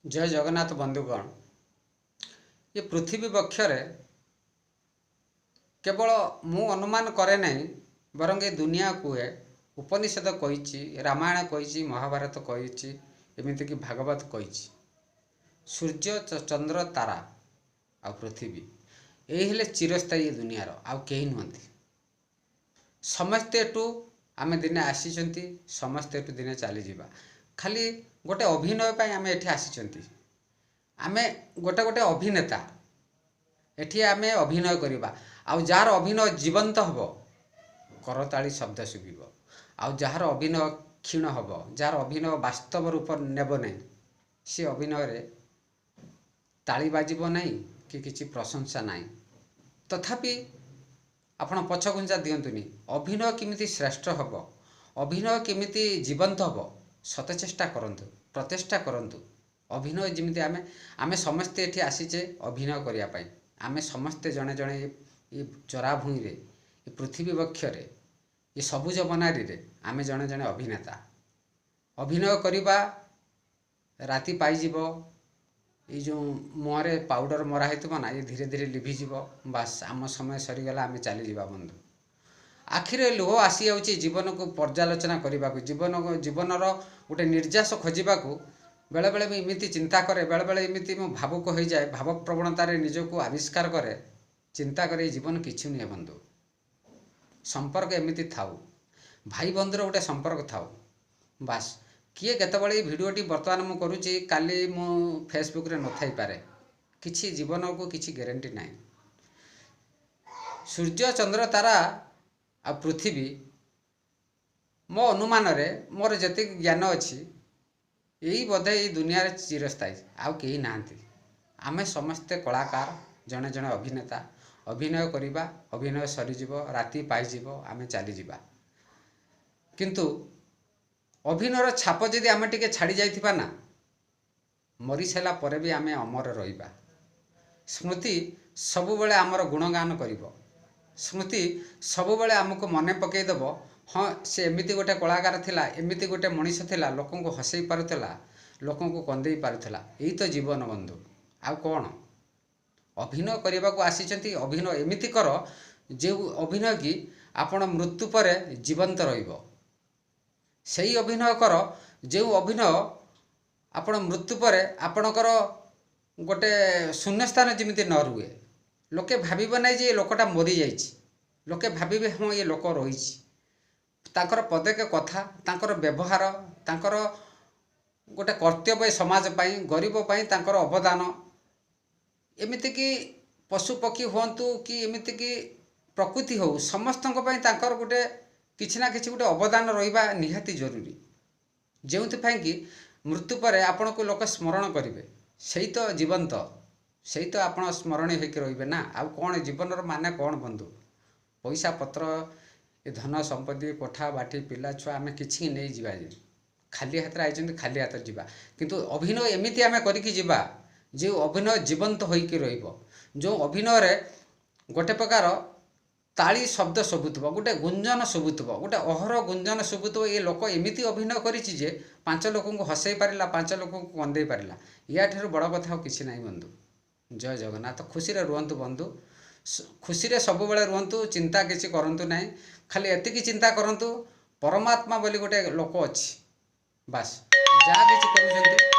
जय जगन्नाथ बंधुगण। ये पृथ्वी बक्षरे केवल मु अनुमान करे नहीं बरं ए दुनिया कुहे उपनिषद कही, रामायण कही, महाभारत कही, एमतीक भागवत कही। सूर्य चंद्र तारा आ पृथ्वी यही हेले चिरस्थायी दुनियार आउ कहीं नुहति। समस्ते एटू आमे दिने आसीचंती, समस्ते एटू दिने चली जावा। खाली गोटे अभिनय पाई आमे एठी आसीचंती। आमे गोटे गोटे अभिनेता एठी आमे अभिनय करिबा। आउ जार अभिनय जीवंत हबो करताली शब्द शुभिबो। आउ जार अभिनय क्षीण हबो, जार अभिनय वास्तव रूप नेब नहीं, से अभिनय रे ताली बाजिबो नहीं कि किछि प्रशंसा नहीं। तथापि आपण पछगुंजा दियंतुनी। अभिनय किमिति श्रेष्ठ हबो, अभिनय किमिति जीवंत हबो, सत चेष्टा करंतु, प्रचेष्टा करंतु। अभिनय जिमिति आमे समस्ते एठी आसीचे अभिनय करिया पाई। आमे समस्ते जणे जणे ये चरा भूई रे, ये पृथ्वी बक्षरे, ये सबुज बनारी रे आमे जणे जणे अभिनेता। अभिनय करिबा राति पाई जीवो, ये जो मुहरे पाउडर मरा हेतुबो ना, ये धीरे धीरे लिभि जीवो। बास आम समय सरीगला, आमे चली जीवा बंधु। आखिरे लुह आसी जाउची जीवन को पर्यालोचना करने को, जीवनर गोटे निर्यास खोजू। बेले बेले भी इमिति चिंता करे, बेले बेले इमिति मु भावुक हो जाए, भाव प्रवणतार निजक आविष्कार करे, चिंता करे जीवन किछु नहीं बंधु। संपर्क एमिति थाउ, भाई बंधुर गोटे संपर्क थाउ। बास किए केतबळे भिडियोटी वर्तमान मु करूची, काली मु फेसबुक रे न थाई पारे। किछि जीवन को किछि ग्यारंटी नाही। सूर्य चंद्र तारा आ पृथ्वी मो अनुमान रे मोर जति ज्ञान अच्छी, यही बोधे ये दुनिया रे चिरस्थायी आउ कहीं नाहंती। आमे समस्ते कलाकार, जने जने अभिनेता। अभिनय करिबा, अभिनय सरीजिवो, राति पाइजिवो, आमे चली जिबा। किंतु अभिनयर छाप जदि आमे टिके छाड़ी जाइथिबा ना, मरी साला परे भी आमे अमर रहिबा। स्मृति सबुबेले आमर गुणगान करिवो। स्मृति सबुबेले आमको मने पकई देबो, हाँ से एमिति गोटे कलाकार थिला, एमिति गोटे मनीष थिला, लोकंको हसई पारुथिला, लोकंको कंदेई पारुथिला। यही तो जीवन बंधु। आउ कौन अभिनय करने को आसीचंती। अभिनय एमिति कर जे अभिनय की आपण मृत्यु पर जीवंत रहिबो। सेही अभिनय कर जो अभिनय आपण मृत्यु पर आपणकर गोटे शून्यस्थान जमिति न रुए। लोके भाबिबो नहीं जे लोकटा मरी जाइछि, लोके भाबिबे हाँ ये लोक रहिछि। तांकर पदेक कथा, तांकर व्यवहार, तांकर गोटे कर्तव्य समाज पाई, गरीब पाई तांकर अवदान, एमिति कि पशु पक्षी हुंतु कि एमिति कि प्रकृति हो, समस्तक पाई तांकर गोटे किछि ना किछि गोटे अवदान रहिबा निहाती जरूरी। जेउथि कि मृत्यु पर आपण को लोक स्मरण करिवे, सेही तो जीवंत, सेही तो आपण स्मरणीय होकर रहिबे ना। आउ कौन जीवनर माने कौन बंधु? पैसा पत्र, ये धन संपत्ति, कोठा बाटी, पिला छुआ आमे किछि नहीं जीवा। खाली हाथ आइछन, खाली हाथ जीवा। किंतु अभिनय एमिति आमे करिकि जीवा जे अभिनय जीवंत होइकि रहिबो। जो अभिनय रे गोटे प्रकार ताली शब्द शुभुथबो, गोटे गुंजन शुभुथबो, गोटे अहर गुंजन शुभुथबो। ये लोक एमिति अभिनय करिछि जे 5 लोकंको हसई पारिला, 5 लोकंको कंदेई पारिला। या ठेर बड़ कथा किछि नाही बंधु। जय जगन्नाथ। खुशी रे रुहंतु बंधु, खुशी रे सब बेले रुहंतु, चिंता किछि करंतु नाही। खाली एतिकी चिंता करंतु परमात्मा बोली गोटे लोक अछि। बास जा किछि करूछंती